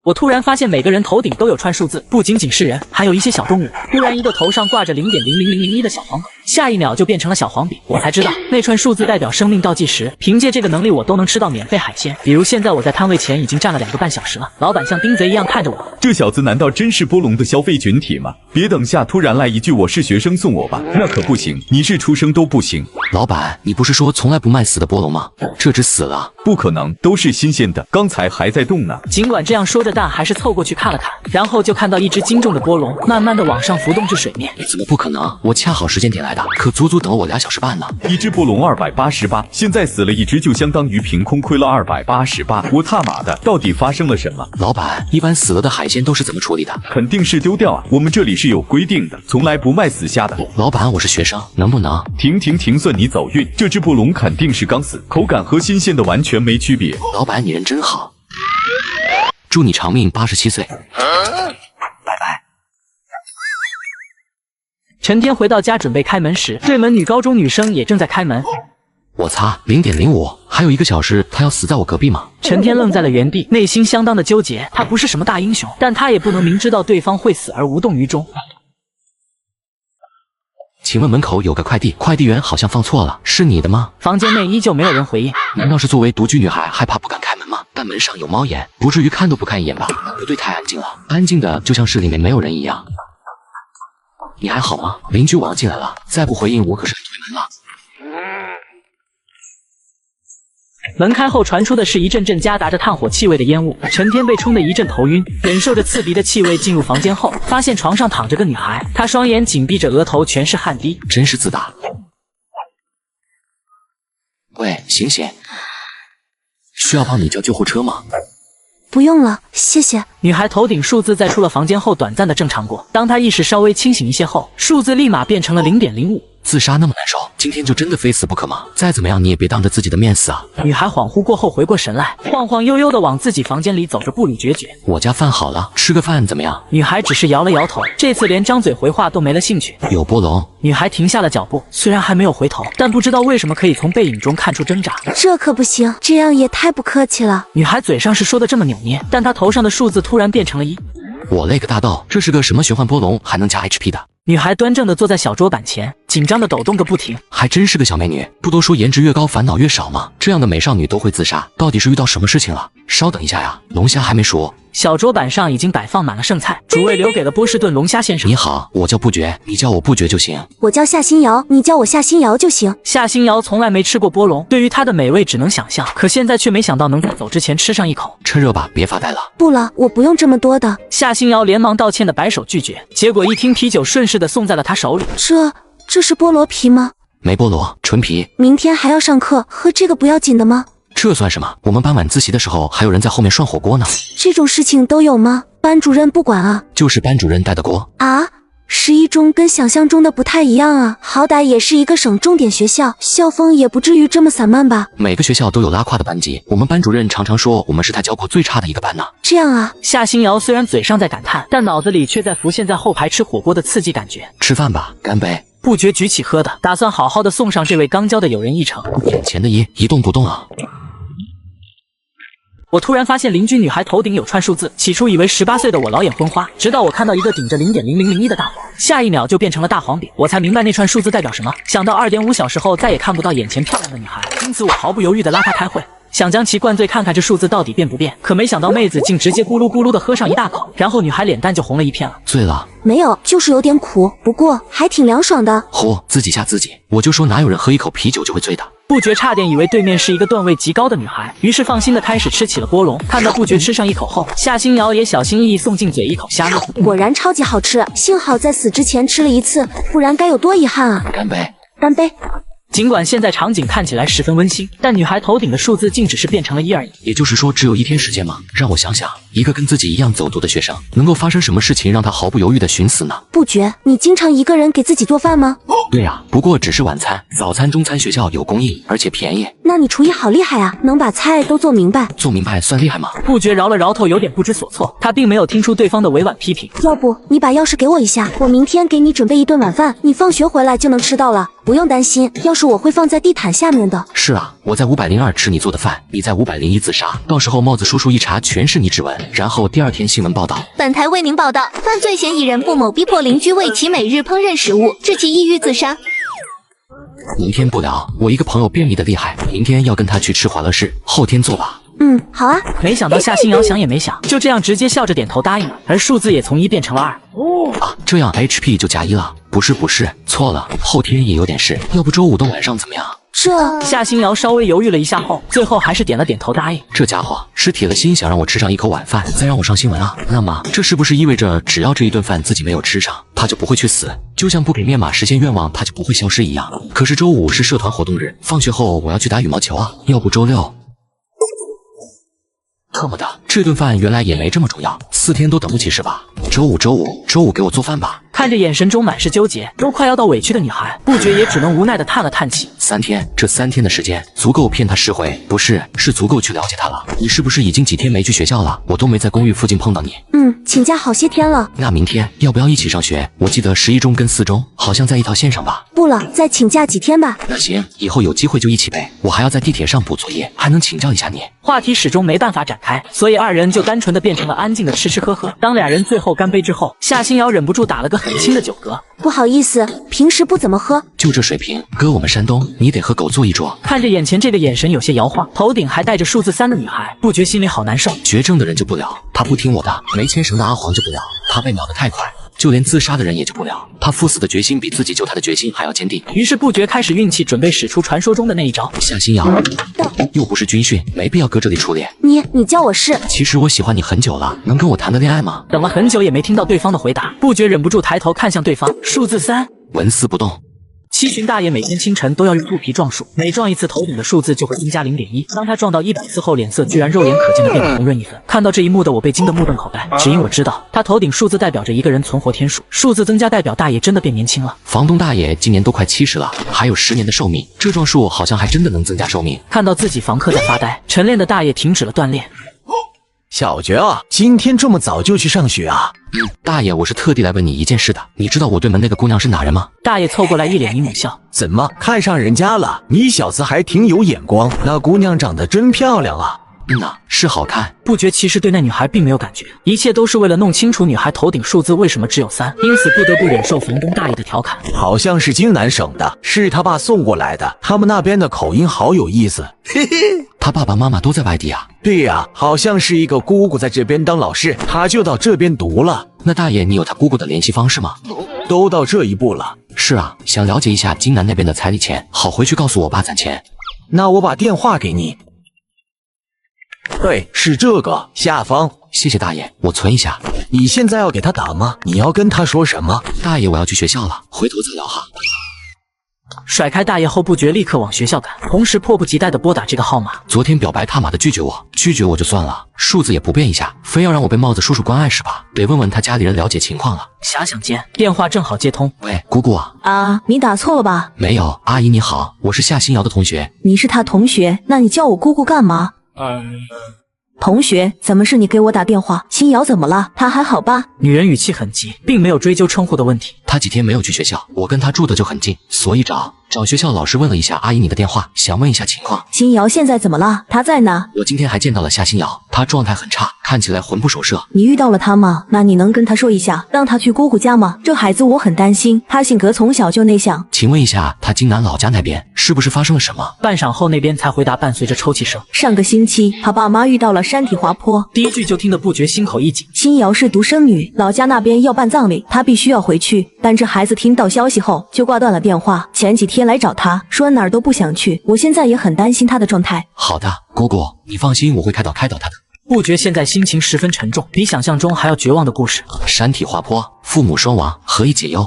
我突然发现每个人头顶都有串数字，不仅仅是人，还有一些小动物。突然，一个头上挂着0.00001的小黄狗，下一秒就变成了小黄饼。我才知道那串数字代表生命倒计时。凭借这个能力，我都能吃到免费海鲜。比如现在我在摊位前已经站了2个半小时了，老板像盯贼一样看着我。这小子难道真是波龙的消费群体吗？别等下突然来一句我是学生送我吧，那可不行，你是出生都不行。老板，你不是说从来不卖死的波龙吗？这只死了。不可能，都是新鲜的，刚才还在动呢。尽管这样说着，但还是凑过去看了看，然后就看到一只斤重的波龙慢慢的往上浮动至水面。怎么不可能？我恰好时间点来的，可足足等了我2小时半呢。一只波龙288，现在死了一只，就相当于凭空亏了288。我他妈的，到底发生了什么？老板，一般死了的海鲜都是怎么处理的？肯定是丢掉啊，我们这里是有规定的，从来不卖死虾的。老板，我是学生，能不能？停，算你走运。这只波龙肯定是刚死，口感和新鲜的完全没区别。老板，你人真好，祝你长命87岁。拜拜。陈天回到家准备开门时，对门女高中女生也正在开门。我擦，0.05，还有1个小时，他要死在我隔壁吗？陈天愣在了原地，内心相当的纠结。他不是什么大英雄，但他也不能明知道对方会死而无动于衷。请问门口有个快递，快递员好像放错了，是你的吗？房间内依旧没有人回应。难道是作为独居女孩害怕不敢开门吗？但门上有猫眼，不至于看都不看一眼吧？不对，太安静了，安静的就像是里面没有人一样。你还好吗？邻居晚上进来了，再不回应我可是推门了。门开后传出的是一阵阵夹杂着炭火气味的烟雾，陈天被冲得一阵头晕，忍受着刺鼻的气味进入房间后，发现床上躺着个女孩，她双眼紧闭着，额头全是汗滴，真是自大。喂，醒醒，需要帮你叫救护车吗？不用了，谢谢。女孩头顶数字在出了房间后短暂的正常过，当她意识稍微清醒一些后，数字立马变成了0.05。自杀那么难受，今天就真的非死不可吗？再怎么样你也别当着自己的面死啊！女孩恍惚过后回过神来，晃晃悠悠的往自己房间里走着，步履决绝。我家饭好了，吃个饭怎么样？女孩只是摇了摇头，这次连张嘴回话都没了兴趣。有波龙。女孩停下了脚步，虽然还没有回头，但不知道为什么可以从背影中看出挣扎。这可不行，这样也太不客气了。女孩嘴上是说的这么扭捏，但她头上的数字突然变成了1。我勒个大豆，这是个什么玄幻波龙，还能加 HP 的？女孩端正的坐在小桌板前，紧张的抖动个不停。还真是个小美女，不都说颜值越高烦恼越少吗？这样的美少女都会自杀，到底是遇到什么事情了？稍等一下呀，龙虾还没熟。小桌板上已经摆放满了剩菜，主位留给了波士顿龙虾先生。你好，我叫不绝，你叫我不绝就行。我叫夏新瑶，你叫我夏新瑶就行。夏新瑶从来没吃过波龙，对于它的美味只能想象，可现在却没想到能在走之前吃上一口。趁热吧，别发呆了。不了，我不用这么多的。夏新瑶连忙道歉的摆手拒绝，结果一听啤酒顺势的送在了他手里。这是菠萝皮吗？没菠萝，纯皮。明天还要上课，喝这个不要紧的吗？这算什么？我们班晚自习的时候还有人在后面涮火锅呢。这种事情都有吗？班主任不管啊？就是班主任带的锅啊。11中跟想象中的不太一样啊，好歹也是一个省重点学校，校风也不至于这么散漫吧？每个学校都有拉胯的班级，我们班主任常常说我们是他教过最差的一个班呢。这样啊？夏新瑶虽然嘴上在感叹，但脑子里却在浮现在后排吃火锅的刺激感觉。吃饭吧，干杯！不觉举起喝的，打算好好的送上这位刚交的友人一程。眼前的一动不动啊！我突然发现邻居女孩头顶有串数字，起初以为18岁的我老眼昏花，直到我看到一个顶着0.0001的大黄，下一秒就变成了大黄饼，我才明白那串数字代表什么。想到2.5小时后再也看不到眼前漂亮的女孩，因此我毫不犹豫地拉她开会，想将其灌醉，看看这数字到底变不变。可没想到妹子竟直接咕噜咕噜地喝上一大口，然后女孩脸蛋就红了一片了。醉了？没有，就是有点苦，不过还挺凉爽的。嚯，自己吓自己！我就说哪有人喝一口啤酒就会醉的。不觉差点以为对面是一个段位极高的女孩，于是放心的开始吃起了波龙。看到不觉吃上一口后，夏新瑶也小心翼翼送进嘴一口虾肉，果然超级好吃，幸好在死之前吃了一次，不然该有多遗憾啊！干杯！干杯！尽管现在场景看起来十分温馨，但女孩头顶的数字竟只是变成了1而已。也就是说只有1天时间吗？让我想想，一个跟自己一样走读的学生，能够发生什么事情让他毫不犹豫的寻死呢？不觉，你经常一个人给自己做饭吗？对呀，不过只是晚餐，早餐、中餐学校有供应，而且便宜。那你厨艺好厉害啊，能把菜都做明白。做明白算厉害吗？不觉摇了摇头，有点不知所措。他并没有听出对方的委婉批评。要不你把钥匙给我一下，我明天给你准备一顿晚饭，你放学回来就能吃到了。不用担心，要是我会放在地毯下面的。是啊，我在502吃你做的饭，你在501自杀，到时候帽子叔叔一查全是你指纹，然后第二天新闻报道。本台为您报道，犯罪嫌疑人布某逼迫邻居为其每日烹饪食物，致其抑郁自杀。明天不聊，我一个朋友便秘的厉害，明天要跟他去吃华乐士，后天做吧。好啊。没想到夏新瑶想也没想，就这样直接笑着点头答应了，而数字也从1变成了2。啊，这样 HP 就加1了。不是，错了，后天也有点事，要不周5的晚上怎么样？夏新瑶稍微犹豫了一下后，最后还是点了点头答应。这家伙是铁了心想让我吃上一口晚饭，再让我上新闻啊？那么这是不是意味着只要这一顿饭自己没有吃上，他就不会去死？就像不给面马实现愿望，他就不会消失一样。可是周5是社团活动日，放学后我要去打羽毛球啊，要不周6。特么的，这顿饭原来也没这么重要，4天都等不起是吧？周五给我做饭吧。看着眼神中满是纠结，都快要到委屈的女孩，不觉也只能无奈的叹了叹气。3天，这3天的时间足够骗他10回，不是，是足够去了解他了。你是不是已经几天没去学校了？我都没在公寓附近碰到你。请假好些天了。那明天要不要一起上学？我记得11中跟4中好像在一条线上吧？不了，再请假几天吧。那行，以后有机会就一起呗。我还要在地铁上补作业，还能请教一下你。话题始终没办法展开，所以2人就单纯的变成了安静的吃吃喝喝。当2人最后干杯之后，夏新瑶忍不住打了个很轻的酒嗝。不好意思，平时不怎么喝。就这水平，搁我们山东，你得和狗坐一桌。看着眼前这个眼神有些摇晃，头顶还带着数字3的女孩，不觉心里好难受。绝症的人就不了，他不听我的；没牵绳的阿黄就不了，他被秒得太快。就连自杀的人也救不了，他赴死的决心比自己救他的决心还要坚定。于是不觉开始运气，准备使出传说中的那一招。夏新瑶，又不是军训，没必要搁这里初恋。你叫我是？其实我喜欢你很久了，能跟我谈个恋爱吗？等了很久也没听到对方的回答，不觉忍不住抬头看向对方。数字3，纹丝不动。七旬大爷每天清晨都要用肚皮撞树，每撞一次头顶的数字就会增加0.1。当他撞到100次后，脸色居然肉眼可见的变得红润一分。看到这一幕的我被惊得目瞪口呆，只因我知道他头顶数字代表着一个人存活天数，数字增加代表大爷真的变年轻了。房东大爷今年都快70了，还有10年的寿命，这撞树好像还真的能增加寿命。看到自己房客在发呆，晨练的大爷停止了锻炼。小觉啊，今天这么早就去上学啊？大爷，我是特地来问你一件事的。你知道我对门那个姑娘是哪人吗？大爷凑过来，一脸姨母笑。怎么看上人家了？你小子还挺有眼光，那姑娘长得真漂亮啊。是好看。不觉其实对那女孩并没有感觉，一切都是为了弄清楚女孩头顶数字为什么只有3，因此不得不忍受房东大爷的调侃。好像是荆南省的，是他爸送过来的，他们那边的口音好有意思。嘿嘿，他爸爸妈妈都在外地啊？对呀，好像是一个姑姑在这边当老师，他就到这边读了。那大爷，你有他姑姑的联系方式吗？都到这一步了。是啊，想了解一下荆南那边的彩礼钱，好回去告诉我爸攒钱。那我把电话给你。对，是这个下方。谢谢大爷，我存一下。你现在要给他打吗？你要跟他说什么？大爷，我要去学校了，回头再聊哈。甩开大爷后，不觉立刻往学校赶，同时迫不及待地拨打这个号码。昨天表白他妈的拒绝我就算了，数字也不变一下，非要让我被帽子叔叔关爱是吧？得问问他家里人了解情况了。遐想间，电话正好接通。喂，姑姑啊。啊，你打错了吧？没有，阿姨你好，我是夏新瑶的同学。你是他同学，那你叫我姑姑干嘛？同学，怎么是你给我打电话？新瑶怎么了？她还好吧？女人语气很急，并没有追究称呼的问题。她几天没有去学校，我跟她住的就很近，所以找学校老师问了一下阿姨你的电话，想问一下情况。新瑶现在怎么了？她在哪？我今天还见到了夏新瑶，她状态很差，看起来魂不守舍。你遇到了她吗？那你能跟她说一下，让她去姑姑家吗？这孩子我很担心，她性格从小就内向。请问一下，她荆南老家那边是不是发生了什么？半晌后，那边才回答，伴随着抽泣声。上个星期，她爸妈遇到了山体滑坡。第一句就听得不觉心口一紧。新瑶是独生女，老家那边要办葬礼，她必须要回去。但这孩子听到消息后就挂断了电话。前几天来找她，说哪儿都不想去。我现在也很担心她的状态。好的，姑姑，你放心，我会开导她的。不觉现在心情十分沉重，比想象中还要绝望的故事。山体滑坡，父母双亡，何以解忧？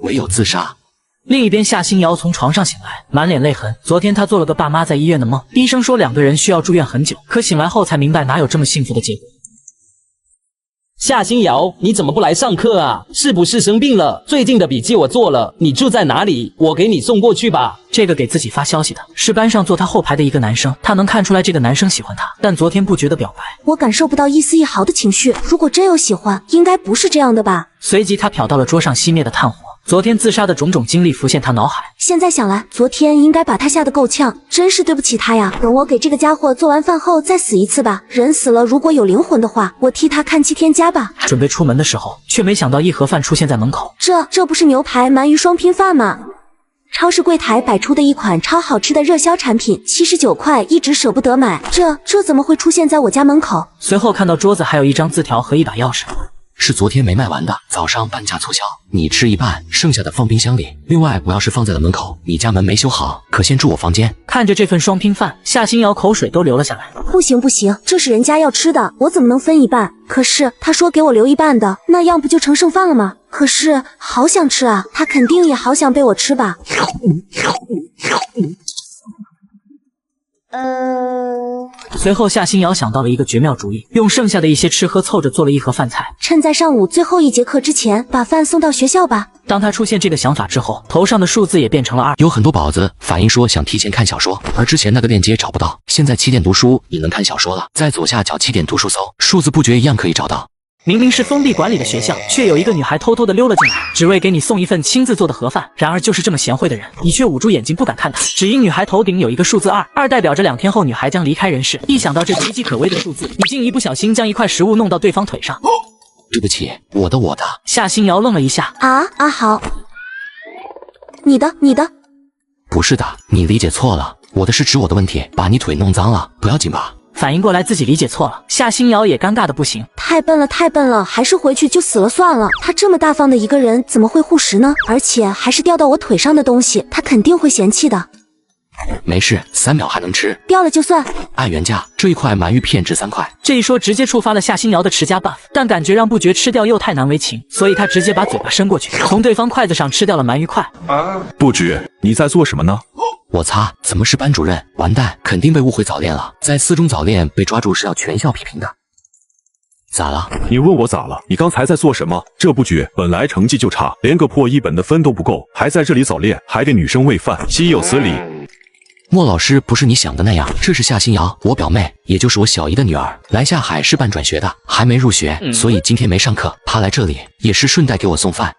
唯有自杀。另一边，夏新瑶从床上醒来，满脸泪痕。昨天她做了个爸妈在医院的梦，医生说2个人需要住院很久，可醒来后才明白哪有这么幸福的结果。夏新瑶，你怎么不来上课啊？是不是生病了？最近的笔记我做了，你住在哪里？我给你送过去吧。这个给自己发消息的是班上坐他后排的一个男生，他能看出来这个男生喜欢他，但昨天不觉得表白。我感受不到一丝一毫的情绪，如果真有喜欢，应该不是这样的吧？随即他瞟到了桌上熄灭的炭火，昨天自杀的种种经历浮现他脑海。现在想来，昨天应该把他吓得够呛，真是对不起他呀。等我给这个家伙做完饭后再死一次吧。人死了，如果有灵魂的话，我替他看7天家吧。准备出门的时候，却没想到一盒饭出现在门口。这不是牛排鳗鱼双拼饭吗？超市柜台摆出的一款超好吃的热销产品，79块，一直舍不得买。这怎么会出现在我家门口？随后看到桌子还有一张字条和一把钥匙。是昨天没卖完的，早上半价促销，你吃一半，剩下的放冰箱里。另外，我要是放在了门口，你家门没修好，可先住我房间。看着这份双拼饭，夏新瑶口水都流了下来。不行，这是人家要吃的，我怎么能分一半？可是他说给我留一半的，那样不就成剩饭了吗？可是好想吃啊，他肯定也好想被我吃吧。随后夏新瑶想到了一个绝妙主意，用剩下的一些吃喝凑着做了一盒饭菜，趁在上午最后一节课之前把饭送到学校吧。当他出现这个想法之后，头上的数字也变成了2。有很多宝子反映说想提前看小说，而之前那个链接找不到，现在起点读书你能看小说了，在左下角起点读书搜，数字不绝一样可以找到。明明是封闭管理的学校，却有一个女孩偷偷的溜了进来，只为给你送一份亲自做的盒饭。然而就是这么贤惠的人，你却捂住眼睛不敢看她，只因女孩头顶有一个数字2，2代表着2天后女孩将离开人世。一想到这岌岌可危的数字，你竟一不小心将一块食物弄到对方腿上。对不起，我的。夏新瑶愣了一下，好，你的。不是的，你理解错了，我的是指我的问题，把你腿弄脏了，不要紧吧？反应过来自己理解错了，夏新瑶也尴尬的不行。太笨了，还是回去就死了算了。他这么大方的一个人，怎么会护食呢？而且还是掉到我腿上的东西，他肯定会嫌弃的。没事，3秒还能吃，掉了就算。按原价，这一块鳗鱼片值3块。这一说直接触发了夏新瑶的持家 buff， 但感觉让不觉吃掉又太难为情，所以他直接把嘴巴伸过去，从对方筷子上吃掉了鳗鱼块。不觉，你在做什么呢？我擦，怎么是班主任？完蛋，肯定被误会早恋了。在4中早恋被抓住是要全校批评的。咋了？你问我咋了？你刚才在做什么？这不觉本来成绩就差，连个破1本的分都不够，还在这里早恋，还给女生喂饭，岂有此理！莫老师不是你想的那样，这是夏新瑶，我表妹，也就是我小姨的女儿，来下海是办转学的，还没入学，所以今天没上课。她来这里也是顺带给我送饭。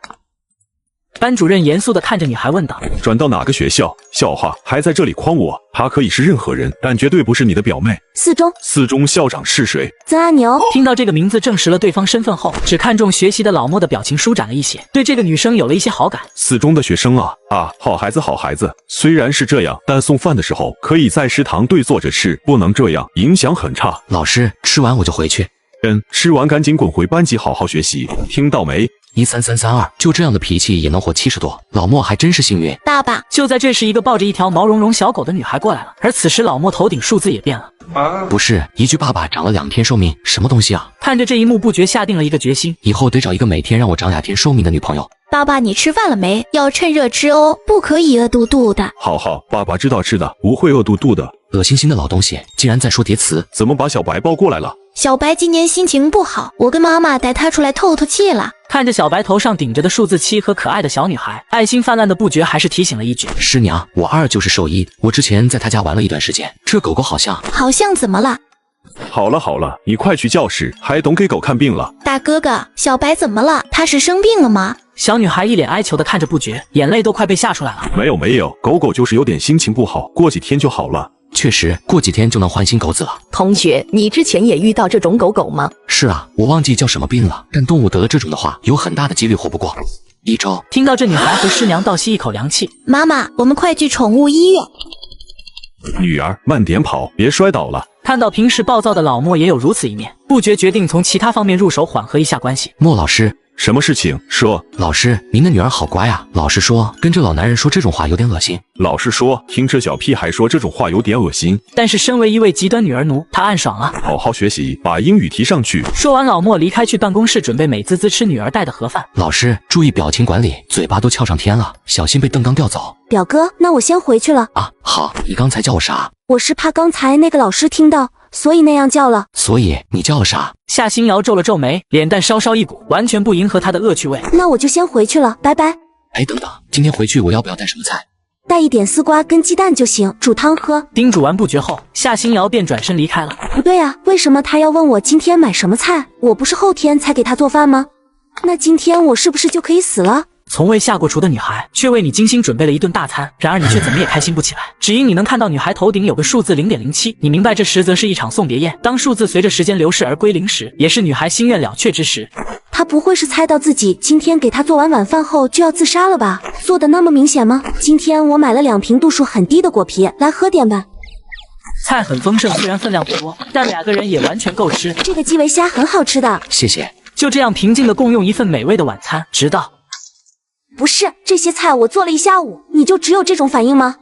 班主任严肃地看着女孩问道：“转到哪个学校？笑话，还在这里诓我？她可以是任何人，但绝对不是你的表妹。4中校长是谁？曾阿牛。”听到这个名字证实了对方身份后，只看重学习的老莫的表情舒展了一些，对这个女生有了一些好感。4中的学生啊，好孩子。虽然是这样，但送饭的时候可以在食堂对坐着吃，不能这样，影响很差。老师，吃完我就回去。吃完赶紧滚回班级好好学习，听到没？13332，就这样的脾气也能活70多，老莫还真是幸运。爸爸，就在这时，一个抱着一条毛茸茸小狗的女孩过来了，而此时老莫头顶数字也变了。不是，一句爸爸长了2天寿命，什么东西啊？看着这一幕，不觉下定了一个决心，以后得找一个每天让我长2天寿命的女朋友。爸爸，你吃饭了没？要趁热吃哦，不可以饿肚肚的。好，爸爸知道吃的，不会饿肚肚的。恶心心的老东西，竟然在说叠词！怎么把小白抱过来了？小白今年心情不好，我跟妈妈带他出来透透气了。看着小白头上顶着的数字7和可爱的小女孩，爱心泛滥的不觉还是提醒了一句：“师娘，我2就是兽医，我之前在他家玩了一段时间，这狗狗好像怎么了？”好了，你快去教室，还懂给狗看病了。大哥哥，小白怎么了？他是生病了吗？小女孩一脸哀求的看着不觉，眼泪都快被吓出来了。没有，狗就是有点心情不好，过几天就好了。确实，过几天就能换新狗子了。同学，你之前也遇到这种狗吗？是啊，我忘记叫什么病了，但动物得了这种的话，有很大的几率活不过1周。听到这女孩和师娘倒吸一口凉气。妈妈，我们快去宠物医院。女儿，慢点跑，别摔倒了。看到平时暴躁的老莫也有如此一面，不觉决定从其他方面入手缓和一下关系。莫老师，什么事情？说。老师，您的女儿好乖啊。老师说跟这老男人说这种话有点恶心。老师说听这小屁孩说这种话有点恶心。但是身为一位极端女儿奴，她暗爽了。好好学习，把英语提上去。说完，老莫离开去办公室，准备美滋滋吃女儿带的盒饭。老师注意表情管理，嘴巴都翘上天了，小心被邓刚调走。表哥，那我先回去了。啊，好，你刚才叫我啥？我是怕刚才那个老师听到，所以那样叫了。所以你叫了啥？夏新瑶皱了皱眉，脸蛋稍稍一鼓，完全不迎合他的恶趣味。那我就先回去了，拜拜。哎，等等，今天回去我要不要带什么菜？带一点丝瓜跟鸡蛋就行，煮汤喝。叮嘱完不觉后，夏新瑶便转身离开了。不对啊，为什么他要问我今天买什么菜？我不是后天才给他做饭吗？那今天我是不是就可以死了？从未下过厨的女孩，却为你精心准备了一顿大餐，然而你却怎么也开心不起来，只因你能看到女孩头顶有个数字0.07，你明白这实则是一场送别宴。当数字随着时间流逝而归零时，也是女孩心愿了却之时。他不会是猜到自己今天给他做完晚饭后就要自杀了吧？做的那么明显吗？今天我买了2瓶度数很低的果啤，来喝点吧。菜很丰盛，虽然分量不多，但2个人也完全够吃。这个基围虾很好吃的，谢谢。就这样平静地共用一份美味的晚餐，直到……不是，这些菜我做了一下午，你就只有这种反应吗？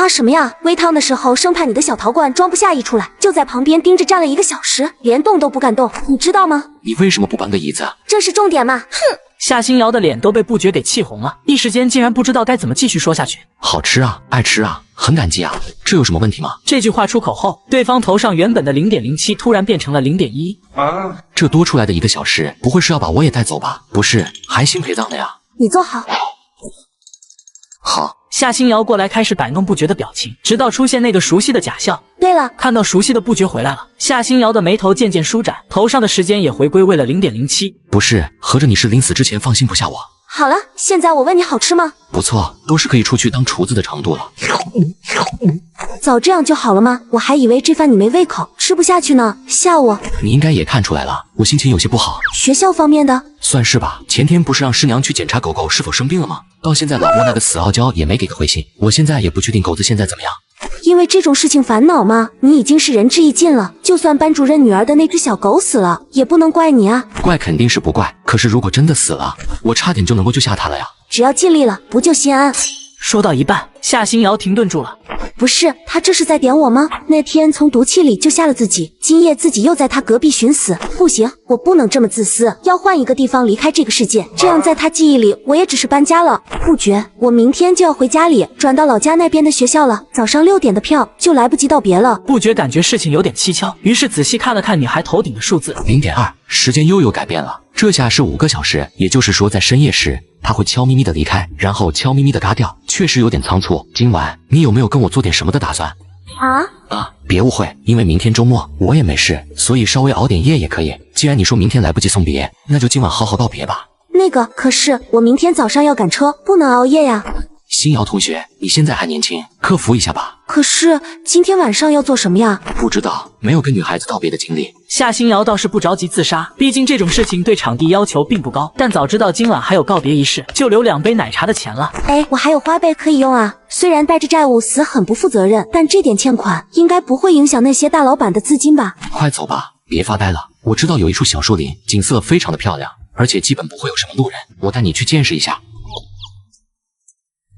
什么呀？煨汤的时候生怕你的小陶罐装不下一出来，就在旁边盯着站了1个小时，连动都不敢动，你知道吗？你为什么不搬个椅子？这是重点吗？哼！夏新瑶的脸都被不觉给气红了，一时间竟然不知道该怎么继续说下去。好吃啊，爱吃啊，很感激啊，这有什么问题吗？这句话出口后，对方头上原本的0.07突然变成了0.1这多出来的1个小时，不会是要把我也带走吧？不是，还新陪葬的呀。你坐好。好。夏新瑶过来开始摆弄不觉的表情，直到出现那个熟悉的假笑。对了，看到熟悉的不觉回来了，夏新瑶的眉头渐渐舒展，头上的时间也回归为了0.07。不是，合着你是临死之前放心不下我？好了，现在我问你好吃吗？不错，都是可以出去当厨子的程度了。早这样就好了吗？我还以为这饭你没胃口，吃不下去呢，吓我。你应该也看出来了，我心情有些不好。学校方面的？算是吧，前天不是让师娘去检查狗狗是否生病了吗？到现在老莫那个死傲娇也没给个回信，我现在也不确定狗子现在怎么样。因为这种事情烦恼吗？你已经是仁至义尽了，就算班主任女儿的那只小狗死了，也不能怪你啊。怪肯定是不怪，可是如果真的死了，我差点就能够救下它了呀。只要尽力了，不就心安？说到一半，夏新瑶停顿住了。不是，他这是在点我吗？那天从毒气里救下了自己，今夜自己又在他隔壁寻死，不行，我不能这么自私，要换一个地方离开这个世界，这样在他记忆里我也只是搬家了。不觉，我明天就要回家里，转到老家那边的学校了，早上6点的票就来不及道别了。不觉感觉事情有点蹊跷，于是仔细看了看女孩头顶的数字0.2，时间又有改变了，这下是5个小时，也就是说在深夜时他会悄咪咪的离开，然后悄咪咪的嘎掉，确实有点仓促。今晚你有没有跟我做点什么的打算？别误会，因为明天周末我也没事，所以稍微熬点夜也可以。既然你说明天来不及送别，那就今晚好好道别吧。那个，可是我明天早上要赶车，不能熬夜呀。新瑶同学，你现在还年轻，克服一下吧。可是今天晚上要做什么呀？不知道，没有跟女孩子道别的经历。夏新瑶倒是不着急自杀，毕竟这种事情对场地要求并不高，但早知道今晚还有告别仪式，就留2杯奶茶的钱了。我还有花呗可以用啊。虽然带着债务死很不负责任，但这点欠款应该不会影响那些大老板的资金吧？快走吧，别发呆了。我知道有一处小树林，景色非常的漂亮，而且基本不会有什么路人，我带你去见识一下。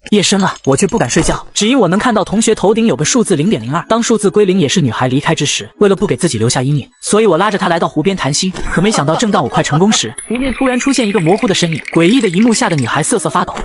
夜深了，我却不敢睡觉，只因我能看到同学头顶有个数字0.02。当数字归零，也是女孩离开之时。为了不给自己留下阴影，所以我拉着她来到湖边谈心。可没想到，正当我快成功时，湖面突然出现一个模糊的身影。诡异的一幕吓得女孩瑟瑟发抖。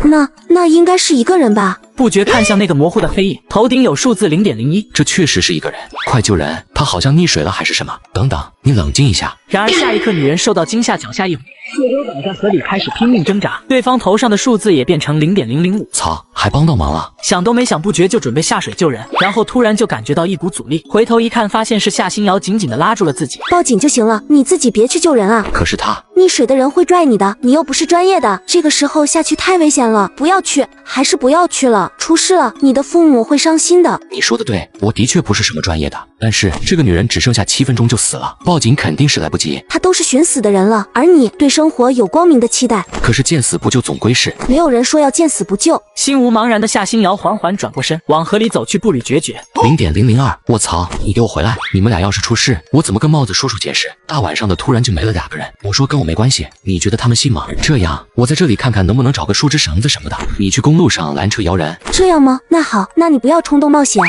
那应该是一个人吧？不觉看向那个模糊的黑影，头顶有数字0.01。这确实是一个人，快救人！他好像溺水了还是什么？等等，你冷静一下。然而下一刻，女人受到惊吓，脚下一滑，血流倒在河里，开始拼命挣扎。对方头上的数字也变成0.005。操，还帮到忙了！想都没想，不觉就准备下水救人，然后突然就感觉到一股阻力，回头一看，发现是夏新瑶紧紧地拉住了自己。报警就行了，你自己别去救人啊！可是他溺水的人会拽你的，你又不是专业的，这个时候下去太危险了，不要去，还是不要去了，出事了，你的父母会伤心的。你说的对，我的确不是什么专业的，但是这个女人只剩下7分钟就死了，报警肯定是来不及。她都是寻死的人了，而你对生活有光明的期待。可是见死不救总归是，没有人说要见死不救。心无茫然的夏新瑶缓缓转过身，往河里走去，步履决绝。0.002，我操！你给我回来！你们俩要是出事，我怎么跟帽子叔叔解释？大晚上的突然就没了2个人，我说跟我没关系，你觉得他们信吗？这样，我在这里看看能不能找个树枝绳子什么的，你去公路上拦车摇人。这样吗？那好，那你不要冲动冒险。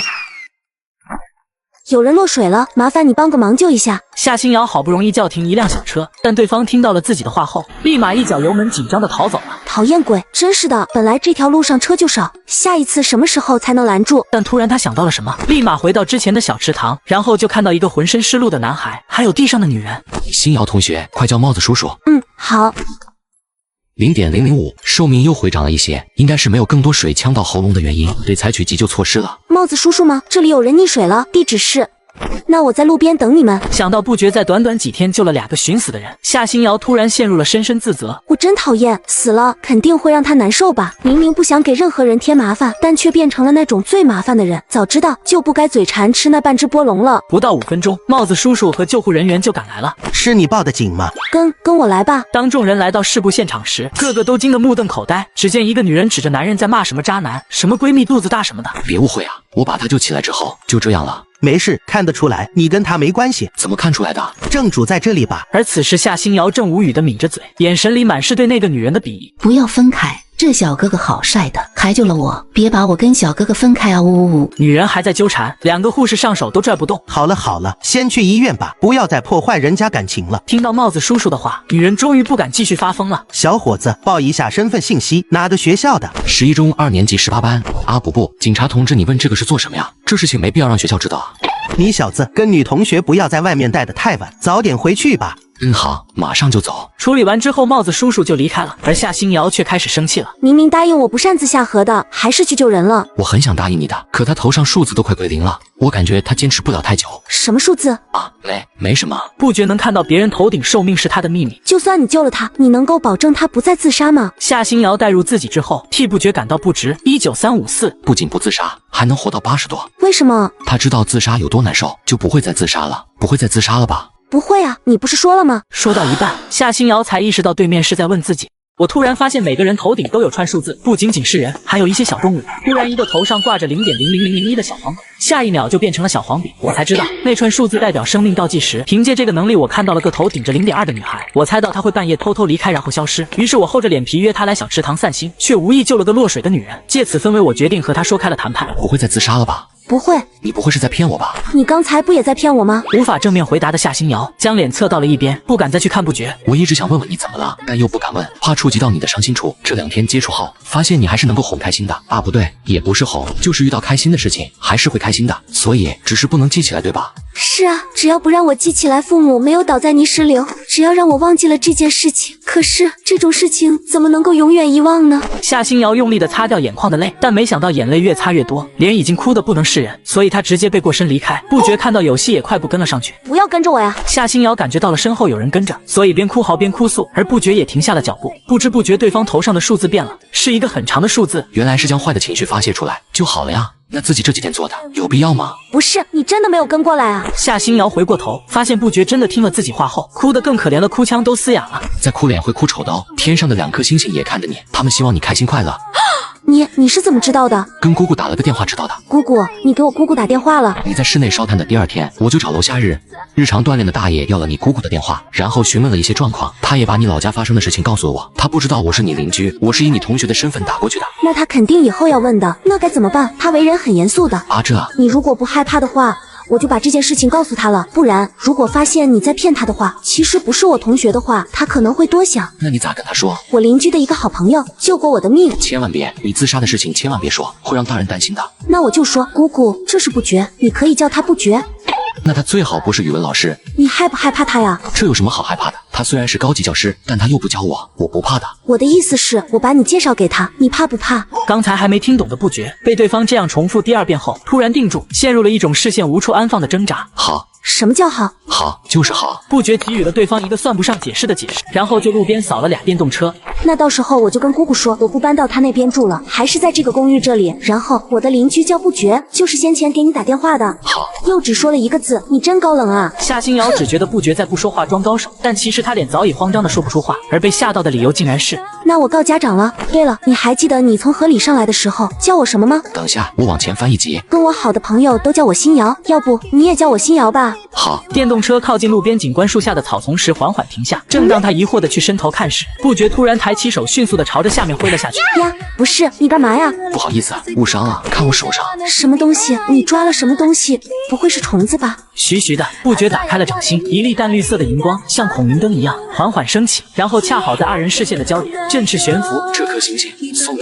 有人落水了，麻烦你帮个忙救一下。夏新瑶好不容易叫停一辆小车，但对方听到了自己的话后，立马一脚油门，紧张地逃走了。讨厌鬼，真是的，本来这条路上车就少，下一次什么时候才能拦住？但突然他想到了什么，立马回到之前的小池塘，然后就看到一个浑身湿漉的男孩，还有地上的女人。新瑶同学，快叫帽子叔叔。好。0.005，寿命又回涨了一些，应该是没有更多水呛到喉咙的原因，得采取急救措施了。帽子叔叔吗？这里有人溺水了，地址是……那我在路边等你们。想到不觉在短短几天救了2个寻死的人，夏新瑶突然陷入了深深自责。我真讨厌，死了肯定会让他难受吧？明明不想给任何人添麻烦，但却变成了那种最麻烦的人。早知道就不该嘴馋吃那半只波龙了。不到5分钟，帽子叔叔和救护人员就赶来了。是你报的警吗？跟我来吧。当众人来到事故现场时，个个都惊得目瞪口呆。只见一个女人指着男人在骂什么渣男，什么闺蜜肚子大什么的。别误会啊，我把他救起来之后就这样了。没事，看得出来你跟他没关系。怎么看出来的？正主在这里吧？而此时夏新瑶正无语地抿着嘴，眼神里满是对那个女人的鄙夷。不要分开，这小哥哥好帅的，还救了我，别把我跟小哥哥分开啊！呜呜呜！女人还在纠缠，2个护士上手都拽不动。好了好了，先去医院吧，不要再破坏人家感情了。听到帽子叔叔的话，女人终于不敢继续发疯了。小伙子，报一下身份信息，哪个学校的？11中2年级18班。啊不，警察同志，你问这个是做什么呀？这事情没必要让学校知道啊。你小子跟女同学不要在外面待得太晚，早点回去吧。好，马上就走。处理完之后，帽子叔叔就离开了，而夏新瑶却开始生气了。明明答应我不擅自下河的，还是去救人了。我很想答应你的，可他头上数字都快归0了，我感觉他坚持不了太久。什么数字啊？没什么。不觉能看到别人头顶寿命是他的秘密。就算你救了他，你能够保证他不再自杀吗？夏新瑶带入自己之后，替不觉感到不值。19354，不仅不自杀，还能活到80多。为什么？他知道自杀有多难受，就不会再自杀了。不会再自杀了吧？不会啊，你不是说了吗？说到一半，夏新瑶才意识到对面是在问自己。我突然发现每个人头顶都有串数字，不仅仅是人，还有一些小动物。突然一个头上挂着0.00001的小黄狗，下一秒就变成了小黄笔。我才知道那串数字代表生命倒计时。凭借这个能力，我看到了个头顶着0.2的女孩。我猜到她会半夜偷偷离开然后消失，于是我厚着脸皮约她来小池塘散心，却无意救了个落水的女人。借此氛围，我决定和她说开了谈判。不会再自杀了吧？不会。你不会是在骗我吧？你刚才不也在骗我吗？无法正面回答的夏新瑶将脸侧到了一边，不敢再去看不觉。我一直想问问你怎么了，但又不敢问，怕触及到你的伤心处。这2天接触后，发现你还是能够哄开心的啊，不对，也不是哄，就是遇到开心的事情还是会开心的，所以只是不能记起来，对吧？是啊，只要不让我记起来父母没有倒在泥石流，只要让我忘记了这件事情，可是这种事情怎么能够永远遗忘呢？夏新瑶用力地擦掉眼眶的泪，但没想到眼泪越擦越多，脸已经哭得不能示人，所以她直接背过身离开。不觉看到有戏也快步跟了上去。不要跟着我呀！夏新瑶感觉到了身后有人跟着，所以边哭嚎边哭诉，而不觉也停下了脚步。不知不觉对方头上的数字变了，是一个很长的数字。原来是将坏的情绪发泄出来就好了呀。那自己这几天做的有必要吗？不是，你真的没有跟过来啊？夏新瑶回过头，发现不觉真的听了自己话后，哭得更可怜了，哭腔都嘶哑了。再哭脸会哭丑的哦。天上的2颗星星也看着你，他们希望你开心快乐。你是怎么知道的？跟姑姑打了个电话知道的。姑姑，你给我姑姑打电话了？你在室内烧炭的第2天，我就找楼下日常锻炼的大爷要了你姑姑的电话，然后询问了一些状况，他也把你老家发生的事情告诉了我。他不知道我是你邻居，我是以你同学的身份打过去的。那他肯定以后要问的，那该怎么办？他为人很严肃的。啊，你如果不害怕的话，我就把这件事情告诉他了，不然如果发现你在骗他的话，其实不是我同学的话，他可能会多想。那你咋跟他说？我邻居的一个好朋友救过我的命。千万别，你自杀的事情千万别说，会让大人担心的。那我就说，姑姑，这是不觉，你可以叫他不觉。那他最好不是语文老师。你害不害怕他呀？这有什么好害怕的？他虽然是高级教师，但他又不教我，我不怕的。我的意思是，我把你介绍给他，你怕不怕？刚才还没听懂的不觉，被对方这样重复第2遍后，突然定住，陷入了一种视线无处安放的挣扎。好。什么叫好？好就是好。不觉给予了对方一个算不上解释的解释，然后就路边扫了2电动车。那到时候我就跟姑姑说，我不搬到他那边住了，还是在这个公寓这里。然后我的邻居叫不觉，就是先前给你打电话的。好。又只说了1个字，你真高冷啊！夏新瑶只觉得不觉在不说话装高手，但其实他脸早已慌张的说不出话，而被吓到的理由竟然是……那我告家长了。对了，你还记得你从河里上来的时候叫我什么吗？等一下，我往前翻1级。跟我好的朋友都叫我新瑶，要不你也叫我新瑶吧？好。电动车靠近路边景观树下的草丛时缓缓停下，正当他疑惑的去伸头看时，不觉突然抬起手，迅速的朝着下面挥了下去。呀，不是，你干嘛呀？不好意思，误伤了，看我手上。什么东西？你抓了什么东西？不会是虫子吧？徐徐的，不觉打开了掌心，一粒淡绿色的荧光像孔明灯一样缓缓升起，然后恰好在2人视线的交点振翅悬浮。这颗星星送你。